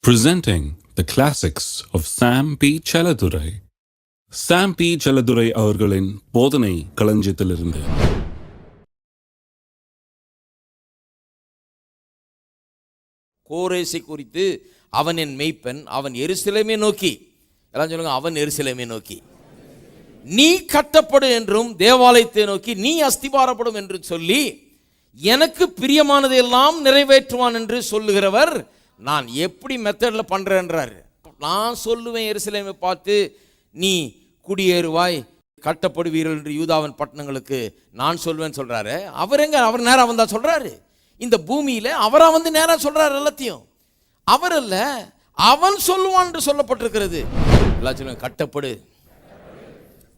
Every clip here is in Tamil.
Presenting the classics of Sam P. Chaladurai. Sam P. Chaladurai அவர்களின் போதனை களஞ்சியத்திலிருந்து. கோரேசை குறித்து அவன் என் மெய்ப்பன், அவன் எருசலேமை நோக்கி, எல்லாம் சொல்லுங்க, அவன் எருசலேமை நோக்கி நீ கட்டப்படு என்றும் தேவாலயத்தை நோக்கி நீ அஸ்திபாரப்படும் என்று சொல்லி எனக்கு பிரியமானதையெல்லாம் நிறைவேற்றுவான் என்று சொல்லுகிறவர் நான் எப்படி மெத்தடில் பண்ணுறேன்றாரு. நான் சொல்லுவேன் எருசலேமை பார்த்து நீ குடியேறுவாய், கட்டப்படுவீர்கள் என்று யூதாவின் பட்டணங்களுக்கு நான் சொல்வேன்னு சொல்கிறாரு. அவர் அவர் நேராக வந்தா சொல்கிறாரு. இந்த பூமியில் அவராக வந்து நேராக சொல்கிறார் எல்லாத்தையும். அவர் அல்ல, அவன் சொல்லுவான் என்று சொல்லப்பட்டிருக்கிறது. எல்லாம் சொல்லுங்க, கட்டப்படு,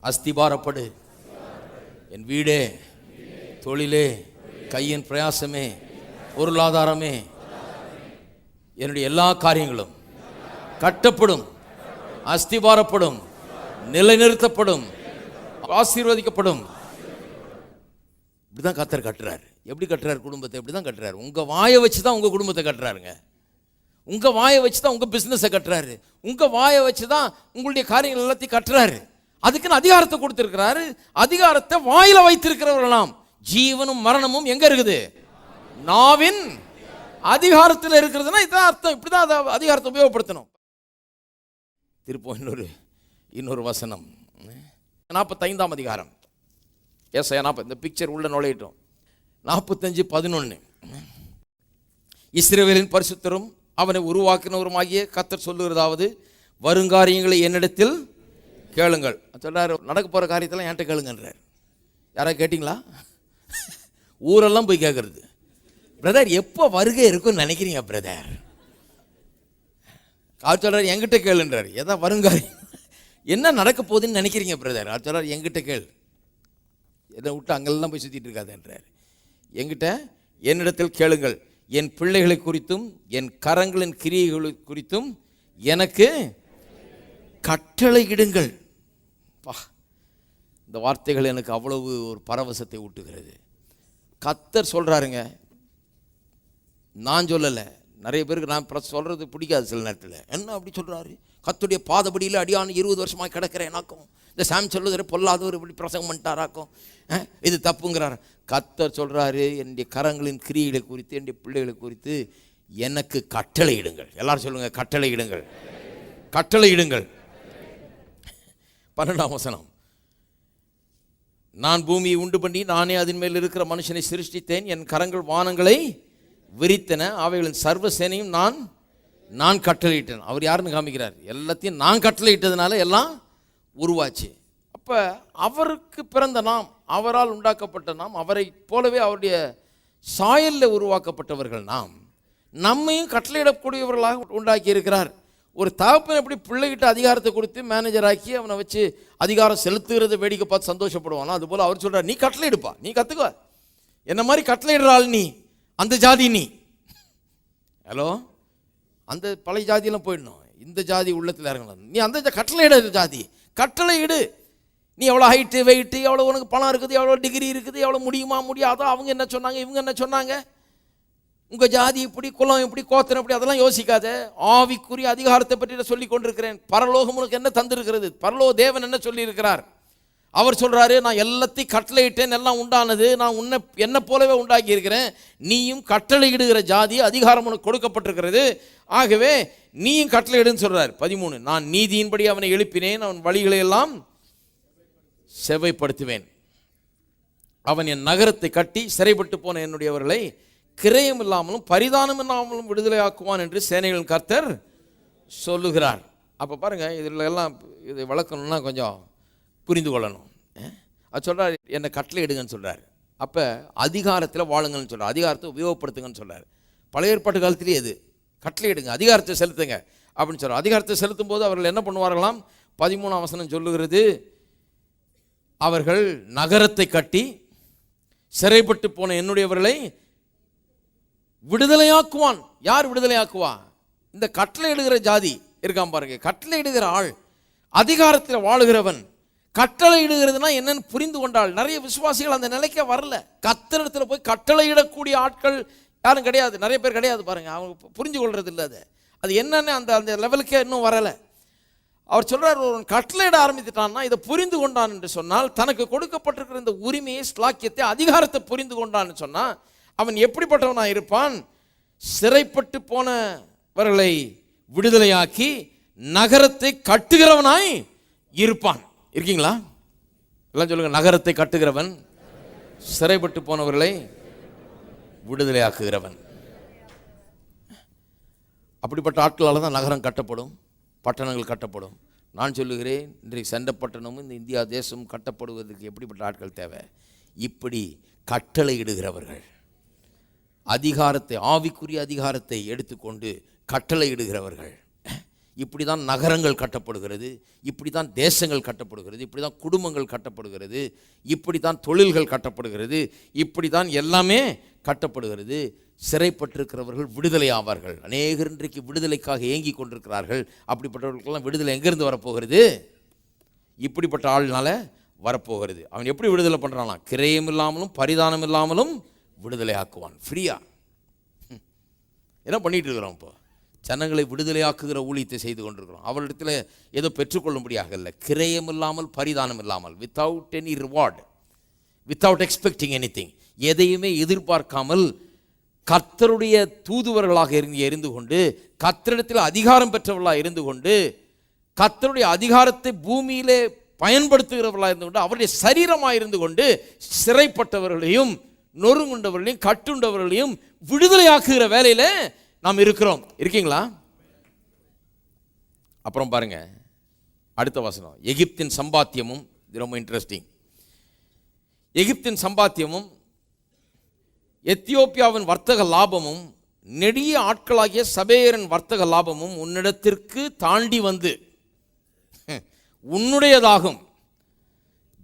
அஸ்திபாரப்படு, என் வீடே, தொழிலே, கையின் பிரயாசமே, பொருளாதாரமே, என்னுடைய எல்லா காரியங்களும் கட்டப்படும், அஸ்திபாரப்படும், நிலைநிறுத்தப்படும், ஆசீர்வதிக்கப்படும். இப்படிதான் கர்த்தர் கட்டுறாரு. எப்படி கட்டுறாரு குடும்பத்தை? இப்படிதான் கட்டுறாரு. உங்க வாயை வச்சு தான் உங்க குடும்பத்தை கட்டுறாருங்க. உங்க வாயை வச்சு தான் உங்க பிசினஸை கட்டுறாரு. உங்க வாயை வச்சு தான் உங்களுடைய காரியங்கள் எல்லாத்தையும் கட்டுறாரு. அதுக்குன்னு அதிகாரத்தை கொடுத்திருக்கிறாரு. அதிகாரத்தை வாயில வைத்திருக்கிறவர்களாம். ஜீவனும் மரணமும் எங்க இருக்குது? நாவின் அதிகாரத்தில் இருக்கிறதுனா இதான் அர்த்தம். இப்படிதான் அதிகாரத்தை உபயோகப்படுத்தணும். திருப்போம் இன்னொரு வசனம், 45ஆம் அதிகாரம், ஏசாயா 40. இந்த பிக்சர் உள்ள நுழையிட்டோம். 45:11. இஸ்ரவேலின் பரிசுத்தரும் அவனை உருவாக்கினவருமாகிய கர்த்தர் சொல்லுகிறதாவது, வருங்காரியங்களை என்னிடத்தில் கேளுங்கள். சொல்றாரு, நடக்க போற காரியத்தெல்லாம் என்கிட்ட கேளுங்கன்றார். யாராவது கேட்டிங்களா? ஊரெல்லாம் போய் கேட்கறது. பிரதர் எப்போ வருகை இருக்குன்னு நினைக்கிறீங்க பிரதர்? அவர் சொல்றாரு, என்கிட்ட கேளுன்றார். எதா வருங்காரியம் என்ன நடக்க போகுதுன்னு நினைக்கிறீங்க பிரதர்? அவர் சொல்றாரு, என்கிட்ட கேள், எதை விட்டு அங்கெல்லாம் போய் சுற்றிட்டு இருக்காதுன்றார். என்கிட்ட என்னிடத்தில் கேளுங்கள், என் பிள்ளைகளை குறித்தும் என் கரங்களின் கிரியைகளை குறித்தும் எனக்கு கட்டளையிடுங்கள். இந்த வார்த்தைகள் எனக்கு அவ்வளவு ஒரு பரவசத்தை ஊட்டுகிறது. கர்த்தர் சொல்றாருங்க, நான் சொல்லலை. நிறைய பேருக்கு நான் சொல்றது பிடிக்காது சில நேரத்தில். என்ன அப்படி சொல்றாரு? கர்த்தருடைய பாதபடியில் அடியான 20 வருஷமாக கிடக்கிறேன் ஆக்கும். இந்த சாம் சொல்லுகிற பொல்லாதவர் இப்படி பிரசங்கம் பண்ணிட்டாராக்கும், இது தப்புங்கிறார். கர்த்தர் சொல்றாரு, என்னுடைய கரங்களின் கிரியைகளை குறித்து என்னுடைய பிள்ளைகளை குறித்து எனக்கு கட்டளையிடுங்கள். எல்லாரும் சொல்லுங்க, கட்டளையிடுங்கள், கட்டளையிடுங்கள். 12ஆம் வசனம், நான் பூமியை உண்டு பண்ணி நானே அதன் மேல் இருக்கிற மனுஷனை சிருஷ்டித்தேன், என் கரங்கள் வானங்களை விரித்தன, அவைகளின் சர்வ சேனையும் நான் கட்டளையிட்டேன். அவர் யாருன்னு காமிக்கிறார். எல்லாத்தையும் நான் கட்டளையிட்டதுனால எல்லாம் உருவாச்சு. அப்போ அவருக்கு பிறந்த நாம், அவரால் உண்டாக்கப்பட்ட நாம், அவரை போலவே அவருடைய சாயலில் உருவாக்கப்பட்டவர்கள் நாம், நம்மையும் கட்டளையிடக்கூடியவர்களாக உண்டாக்கி இருக்கிறார். ஒரு தகப்பன் எப்படி பிள்ளைகிட்ட அதிகாரத்தை கொடுத்து மேனேஜர் ஆக்கி அவனை வச்சு அதிகாரம் செலுத்துகிறத வேடிக்கை பார்த்து சந்தோஷப்படுவானா, அதுபோல் அவர் சொல்கிறார், நீ கட்டளையிடுப்பா, நீ கற்றுக்கோ, என்ன மாதிரி கட்டளையிடுறாள் நீ, அந்த ஜாதி நீ. ஹலோ, அந்த பழைய ஜாதியெல்லாம் போயிடணும், இந்த ஜாதி உள்ளத்தில் இறங்கலாம். நீ அந்த கட்டளையிட ஜாதி, கட்டளையிடு. நீ எவ்வளோ ஹைட்டு வெயிட்டு, எவ்வளோ உனக்கு பணம் இருக்குது, எவ்வளோ டிகிரி இருக்குது, எவ்வளோ முடியுமா முடியாதோ, அவங்க என்ன சொன்னாங்க, இவங்க என்ன சொன்னாங்க, உங்கள் ஜாதி இப்படி, குலம் இப்படி, கோத்திரம் இப்படி, அதெல்லாம் யோசிக்காத. ஆவிக்குரிய அதிகாரத்தை பற்றி நான் சொல்லி கொண்டிருக்கிறேன். பரலோகம் உனக்கு என்ன தந்திருக்கிறது? பரலோக தேவன் என்ன சொல்லி இருக்கிறார்? அவர் சொல்றாரு, நான் எல்லாத்தையும் கட்டளையிட்டேன், எல்லாம் உண்டானது, நான் என்ன போலவே உண்டாக்கி இருக்கிறேன், நீயும் கட்டளையிடுகிற ஜாதி அதிகாரம் உனக்கு கொடுக்கப்பட்டிருக்கிறது, ஆகவே நீயும் கட்டளையிடுன்னு சொல்றாரு. 13, நான் நீதியின்படி அவனை எழுப்பினேன், அவன் வழிகளை எல்லாம் செவ்வைப்படுத்துவேன், அவன் என் நகரத்தை கட்டி சிறைப்பட்டு போன என்னுடையவர்களை கிரயம் இல்லாமலும் பரிதானம் இல்லாமலும் விடுதலை ஆக்குவான் என்று சேனைகளின் கர்த்தர் சொல்லுகிறார். அப்போ பாருங்க, இதில் எல்லாம் இது வளர்க்கணும்னா கொஞ்சம் புரிந்து கொள்ளணும். அது சொல்கிறார், என்னை கட்டளை எடுங்கன்னு சொல்கிறார். அப்போ அதிகாரத்தில் வாழுங்கன்னு சொல்கிறார், அதிகாரத்தை உபயோகப்படுத்துங்கன்னு சொல்கிறார். பழைய ஏற்பாட்டு காலத்திலேயே எது கட்டளை எடுங்க, அதிகாரத்தை செலுத்துங்க அப்படின்னு சொல்கிறார். அதிகாரத்தை செலுத்தும் போது அவர்கள் என்ன பண்ணுவார்களாம்? 13ஆம் வசனம் சொல்லுகிறது, அவர்கள் நகரத்தை கட்டி சிறைப்பட்டு போன என்னுடையவர்களை விடுதலையாக்குவான். யார் விடுதலையாக்குவா? இந்த கட்டளை இடுகிற ஜாதி இருக்கான் பாருங்க, கட்டளை இடுகிற ஆள், அதிகாரத்தில் வாழுகிறவன். கட்டளை இடுகிறதுனா என்னன்னு புரிந்து கொண்டால் நிறைய விசுவாசிகள் அந்த நிலைக்கே வரல. கர்த்தரிடத்தில் போய் கட்டளை இடக்கூடிய ஆட்கள் யாரும் கிடையாது, நிறைய பேர் கிடையாது பாருங்க. அவங்க புரிஞ்சு கொள்றது இல்லை. அது என்னன்னு அந்த அந்த லெவலுக்கே இன்னும் வரலை. அவர் சொல்றார், ஒரு கட்டளையிட ஆரம்பித்துட்டான்னா, இதை புரிந்து கொண்டான் என்று சொன்னால், தனக்கு கொடுக்கப்பட்டிருக்கிற இந்த உரிமையை, ஸ்லாக்கியத்தை, அதிகாரத்தை புரிந்து கொண்டான்னு சொன்னா அவன் எப்படிப்பட்டவனாக இருப்பான்? சிறைப்பட்டு போனவர்களை விடுதலையாக்கி நகரத்தை கட்டுகிறவனாய் இருப்பான். இருக்கீங்களா? எல்லாம் சொல்லுங்க. நகரத்தை கட்டுகிறவன், சிறைப்பட்டு போனவர்களை விடுதலையாக்குகிறவன். அப்படிப்பட்ட ஆட்களால் தான் நகரம் கட்டப்படும், பட்டணங்கள் கட்டப்படும். நான் சொல்லுகிறேன், இன்றைக்கு சென்ற பட்டணமும் இந்த இந்தியா தேசமும் கட்டப்படுவதற்கு எப்படிப்பட்ட ஆட்கள் தேவை? இப்படி கட்டளையிடுகிறவர்கள், அதிகாரத்தை, ஆவிக்குரிய அதிகாரத்தை எடுத்துக்கொண்டு கட்டளையிடுகிறவர்கள். இப்படி தான் நகரங்கள் கட்டப்படுகிறது, இப்படி தான் தேசங்கள் கட்டப்படுகிறது, இப்படி தான் குடும்பங்கள் கட்டப்படுகிறது, இப்படி தான் தொழில்கள் கட்டப்படுகிறது, இப்படி தான் எல்லாமே கட்டப்படுகிறது. சிறைப்பட்டிருக்கிறவர்கள் விடுதலை ஆவார்கள். அநேகர் இன்றைக்கு விடுதலைக்காக ஏங்கி கொண்டிருக்கிறார்கள். அப்படிப்பட்டவர்களுக்கெல்லாம் விடுதலை எங்கேருந்து வரப்போகிறது? இப்படிப்பட்ட ஆள்னால வரப்போகிறது. அவன் எப்படி விடுதலை பண்ணுறானா? கிரயம் இல்லாமலும் பரிதானம் இல்லாமலும் விடுதலை ஆக்குவான். ஃப்ரீயா என்ன பண்ணிட்டு இருக்கிறோம்? இப்போ ஜனங்களை விடுதலையாக்குகிற ஊழியத்தை செய்து கொண்டிருக்கிறோம். அவரிடத்தில் ஏதோ பெற்றுக்கொள்ளும்படியாக இல்லை, கிரயம் இல்லாமல் பரிதானம் இல்லாமல், without any reward, without expecting anything, எதையுமே எதிர்பார்க்காமல் கர்த்தருடைய தூதுவர்களாக இருந்து கொண்டு, கர்த்தரிடத்தில் அதிகாரம் பெற்றவர்களாக இருந்து கொண்டு, கர்த்தருடைய அதிகாரத்தை பூமியிலே பயன்படுத்துகிறவர்களாக இருந்து கொண்டு, அவருடைய சரீரமாக இருந்து கொண்டு சிறைப்பட்டவர்களையும் நொறுங்குண்டவர்களையும் கட்டுண்டவர்களையும் விடுதலையாக்குகிற வேலையில நாம் இருக்கிறோம். இருக்கீங்களா? அப்புறம் பாருங்க அடுத்த வசனம். எகிப்தின் சம்பாத்தியமும், இது ரொம்ப இன்ட்ரெஸ்டிங். எகிப்தின் சம்பாத்தியமும் எத்தியோப்பியாவின் வர்த்தக லாபமும் நெடிய ஆட்களாகிய சபேயரின் வர்த்தக லாபமும் உன்னிடத்திற்கு தாண்டி வந்து உன்னுடையதாகும்.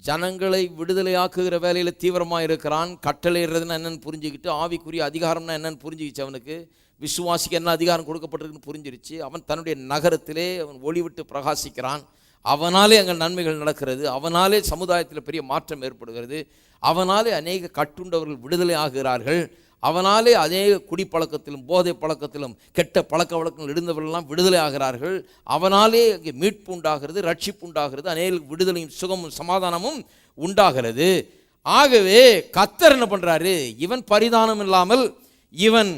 ஜனங்களை விடுதலையாக்குகிற வேலையில் தீவிரமாக இருக்கிறான். கட்டளையிடுறதுன்னா என்னன்னு புரிஞ்சுக்கிட்டு, ஆவிக்குரிய அதிகாரம்னா என்னன்னு புரிஞ்சுக்கிச்சு. அவனுக்கு விசுவாசிக்கு என்ன அதிகாரம் கொடுக்கப்பட்டிருக்குன்னு புரிஞ்சிருச்சு. அவன் தன்னுடைய நகரத்திலே அவன் ஒளி விட்டு பிரகாசிக்கிறான். அவனாலே அங்கே நன்மைகள் நடக்கிறது, அவனாலே சமுதாயத்தில் பெரிய மாற்றம் ஏற்படுகிறது, அவனாலே அநேக கட்டுண்டவர்கள் விடுதலை ஆகிறார்கள், அவனாலே அநேக குடிப்பழக்கத்திலும் போதை பழக்கத்திலும் கெட்ட பழக்க வழக்கங்கள் இருந்தவர்களெல்லாம் விடுதலை ஆகிறார்கள், அவனாலே அங்கே மீட்பு உண்டாகிறது, ரட்சிப்பு உண்டாகிறது, அநேக விடுதலையும் சுகமும் சமாதானமும் உண்டாகிறது. ஆகவே கர்த்தர் என்ன பண்ணுறாரு? இவன் பரிதானம் இல்லாமல், இவன்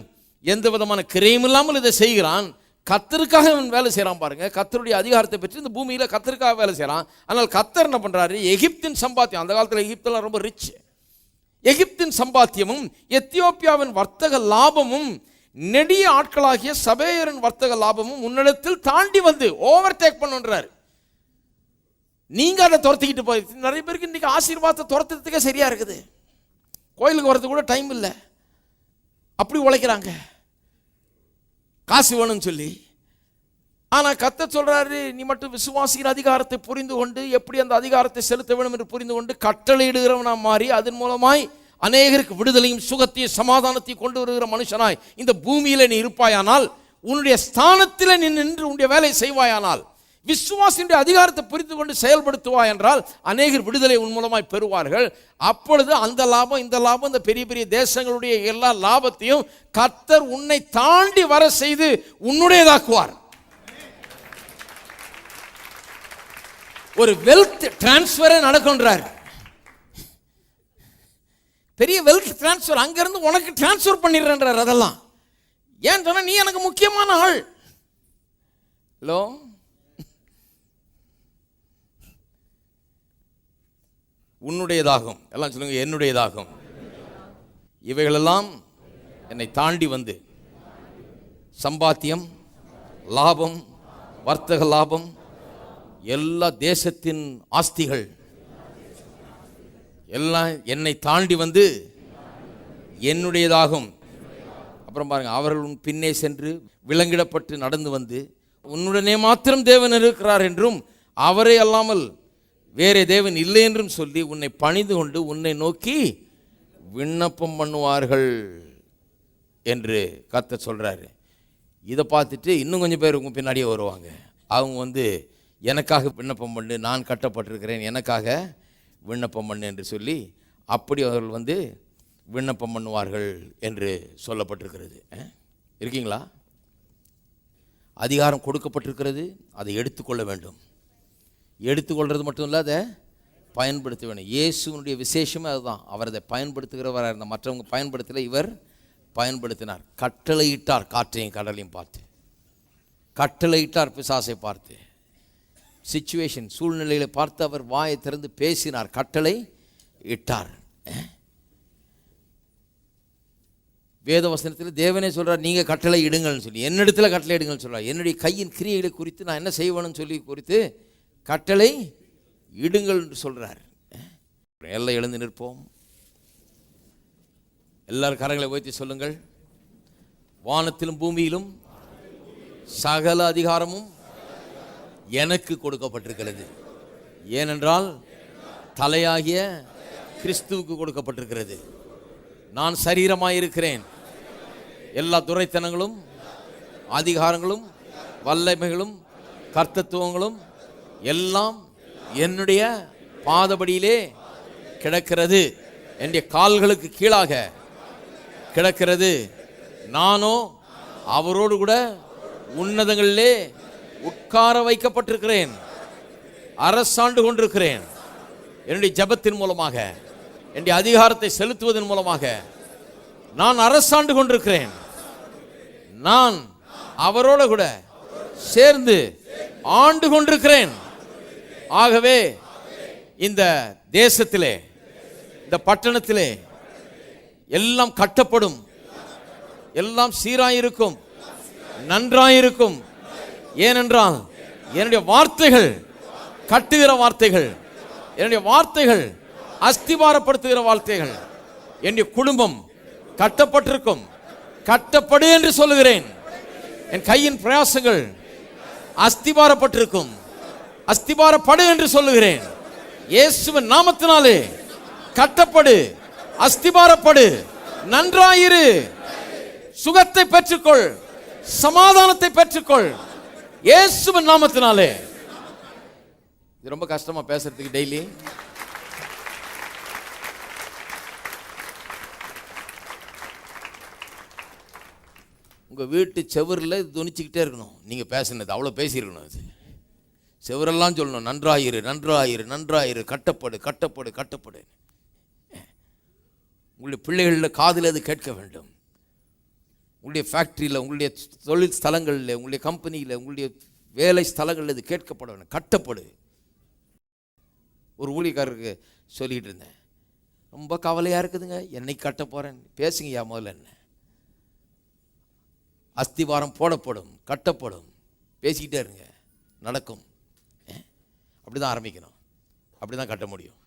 எந்த விதமான கிரயம் இல்லாமல் இதை செய்கிறான். கர்த்தருக்காக இவன் வேலை செய்கிறான். பாருங்க, கர்த்தருடைய அதிகாரத்தை பெற்று இந்த பூமியில் கர்த்தருக்காக வேலை செய்கிறான். ஆனால் கர்த்தர் என்ன பண்ணுறாரு? எகிப்தின் சம்பாத்தியம், அந்த காலத்தில் எகிப்தெல்லாம் ரொம்ப ரிச், எகிப்தின் சம்பாத்தியமும் எத்தியோப்பியாவின் வர்த்தக லாபமும் நெடிய ஆட்களாகிய சபேயரின் வர்த்தக லாபமும் உன்னிடத்தில் தாண்டி வந்து ஓவர்டேக் பண்ணுன்றார். நீங்க அதை துரத்திக்கிட்டு போய், நிறைய பேருக்கு இன்னைக்கு ஆசீர்வாதத்தை துரத்துறதுக்கே சரியா இருக்குது, கோயிலுக்கு வர்றதுக்கு கூட டைம் இல்லை, அப்படி உழைக்கிறாங்க காசு வேணும்னு சொல்லி. ஆனால் கர்த்தர் சொல்றாரு, நீ மட்டும் விசுவாசிக்கிற அதிகாரத்தை புரிந்து கொண்டு, எப்படி அந்த அதிகாரத்தை செலுத்த வேண்டும் என்று புரிந்து கொண்டு கட்டளையிடுகிறவனா மாறி, அதன் மூலமாய் அநேகருக்கு விடுதலையும் சுகத்தையும் சமாதானத்தையும் கொண்டு வருகிற மனுஷனாய் இந்த பூமியில நீ இருப்பாயானால், உன்னுடைய ஸ்தானத்தில் நீ நின்று உன்னுடைய வேலையை செய்வாயானால், விசுவாசியுடைய அதிகாரத்தை புரிந்து கொண்டு செயல்படுத்துவாய் என்றால் அநேகர் விடுதலை உன் மூலமாய் பெறுவார்கள். அப்பொழுது அந்த லாபம் இந்த லாபம், இந்த பெரிய பெரிய தேசங்களுடைய எல்லா லாபத்தையும் கர்த்தர் உன்னை தாண்டி வர செய்து உன்னுடையதாக்குவார். ஒரு வெல்த் டிரான்ஸ்ஃபரே நடக்கும்ன்றார். பெரிய வெல்த் டிரான்ஸ்ஃபர், அங்கிருந்து உனக்கு டிரான்ஸ்ஃபர் பண்ணிடுறேன்றார். அதெல்லாம் ஏன் சொன்னா, நீ எனக்கு முக்கியமான ஆள். ஹலோ, உன்னுடையதாகும். எல்லாம் சொல்லுங்க, என்னுடையதாகும். இவைகளெல்லாம் என்னை தாண்டி வந்து, சம்பாத்தியம், லாபம், வர்த்தக லாபம், எல்லா தேசத்தின் ஆஸ்திகள் எல்லாம் என்னை தாண்டி வந்து என்னுடையதாகும். அப்புறம் பாருங்க, அவர்கள் உன் பின்னே சென்று விலங்கிடப்பட்டு நடந்து வந்து, உன்னுடனே மாத்திரம் தேவன் இருக்கிறார் என்றும் அவரே அல்லாமல் வேறே தேவன் இல்லை என்றும் சொல்லி உன்னை பணிந்து கொண்டு உன்னை நோக்கி விண்ணப்பம் பண்ணுவார்கள் என்று கர்த்தர் சொல்றாரு. இதை பார்த்துட்டு இன்னும் கொஞ்சம் பேர் உங்க பின்னாடியே வருவாங்க. அவங்க எனக்காக விண்ணப்பம் பண்ணு, நான் கட்டப்பட்டிருக்கிறேன், எனக்காக விண்ணப்பம் பண்ணு என்று சொல்லி அப்படி அவர்கள் விண்ணப்பம் பண்ணுவார்கள் என்று சொல்லப்பட்டிருக்கிறது. இருக்கீங்களா? அதிகாரம் கொடுக்கப்பட்டிருக்கிறது, அதை எடுத்துக்கொள்ள வேண்டும். எடுத்துக்கொள்வது மட்டும் இல்லை, அதை பயன்படுத்த வேண்டும். இயேசுனுடைய விசேஷமே அதுதான். அவர் அதை பயன்படுத்துகிறவராக இருந்தால், மற்றவங்க பயன்படுத்தலை, இவர் பயன்படுத்தினார். கட்டளையிட்டார், காற்றையும் கடலையும் பார்த்து கட்டளையிட்டார், பிசாசை பார்த்து, சிச்சுவேஷன் சூழ்நிலைகளை பார்த்து அவர் வாயை திறந்து பேசினார், கட்டளை இட்டார். வேதவசனத்தில் தேவனே சொல்கிறார், நீங்கள் கட்டளை இடுங்கள்னு சொல்லி. என்னிடத்துல கட்டளை இடுங்கள்னு சொல்கிறார். என்னுடைய கையின் கிரியைகளை குறித்து நான் என்ன செய்வேன்னு சொல்லி குறித்து கட்டளை இடுங்கள் என்று சொல்கிறார். எல்லாம் எழுந்து நிற்போம். எல்லாரும் கரங்களை உயர்த்தி சொல்லுங்கள். வானத்திலும் பூமியிலும் சகல அதிகாரமும் எனக்கு கொடுக்கப்பட்டிருக்கிறது. ஏனென்றால் தலையாகிய கிறிஸ்துவுக்கு கொடுக்கப்பட்டிருக்கிறது. நான் சரீரமாயிருக்கிறேன். எல்லா துரைத்தனங்களும் அதிகாரங்களும் வல்லமைகளும் கர்த்தத்துவங்களும் எல்லாம் என்னுடைய பாதபடியிலே கிடக்கிறது, என்னுடைய கால்களுக்கு கீழாக கிடக்கிறது. நானோ அவரோடு கூட உன்னதங்களிலே உட்கார வைக்கப்பட்டிருக்கிறேன், அரசாண்டு கொண்டிருக்கிறேன். என்னுடைய ஜெபத்தின் மூலமாக, என்னுடைய அதிகாரத்தை செலுத்துவதன் மூலமாக நான் அரசாண்டு கொண்டிருக்கிறேன். நான் அவரோடு கூட சேர்ந்து ஆண்டு கொண்டிருக்கிறேன். ஆகவே இந்த தேசத்திலே, இந்த பட்டணத்திலே எல்லாம் கட்டப்படும், எல்லாம் சீராயிருக்கும், நன்றாயிருக்கும். ஏனென்றால் என்னுடைய வார்த்தைகள் கட்டுகிற வார்த்தைகள், என்னுடைய வார்த்தைகள் அஸ்திபாரப்படுத்துகிற வார்த்தைகள். என்னுடைய குடும்பம் கட்டப்பட்டிருக்கும். கட்டப்படு என்று சொல்லுகிறேன். என் கையின் பிரயாசங்கள் அஸ்திபாரப்பட்டிருக்கும். அஸ்திபாரப்படு என்று சொல்லுகிறேன். இயேசுவின் நாமத்தினாலே கட்டப்படு, அஸ்திபாரப்படு, நன்றாயிரு, சுகத்தை பெற்றுக்கொள், சமாதானத்தை பெற்றுக்கொள், இயேசுவின் நாமத்தினாலே. இது ரொம்ப கஷ்டமா பேசுறதுக்கு டெய்லி. உங்க வீட்டு செவரில் துணிச்சுக்கிட்டே இருக்கணும். நீங்க பேசுனது அவ்வளோ பேசியிருக்கணும். அது செவரெல்லாம் சொல்லணும், நன்றாயிரு, நன்றாயிரு, நன்றாயிரு, கட்டப்படு, கட்டப்படு, கட்டப்படு. உங்களுடைய பிள்ளைகளில் காதில் அது கேட்க வேண்டும். உங்களுடைய ஃபேக்ட்ரியில், உங்களுடைய தொழில் ஸ்தலங்களில், உங்களுடைய கம்பெனியில், உங்களுடைய வேலை ஸ்தலங்களில் இது கேட்கப்பட வேண்டும். கட்டப்படு. ஒரு ஊழியக்காரருக்கு சொல்லிகிட்டு இருந்தேன், ரொம்ப கவலையாக இருக்குதுங்க, என்னைக்கு கட்ட போகிறேன். பேசுங்கய்யா முதல்ல. என்ன அஸ்திவாரம் போடப்படும், கட்டப்படும். பேசிக்கிட்டே இருங்க, நடக்கும். அப்படி தான் ஆரம்பிக்கணும், அப்படி தான் கட்ட முடியும்.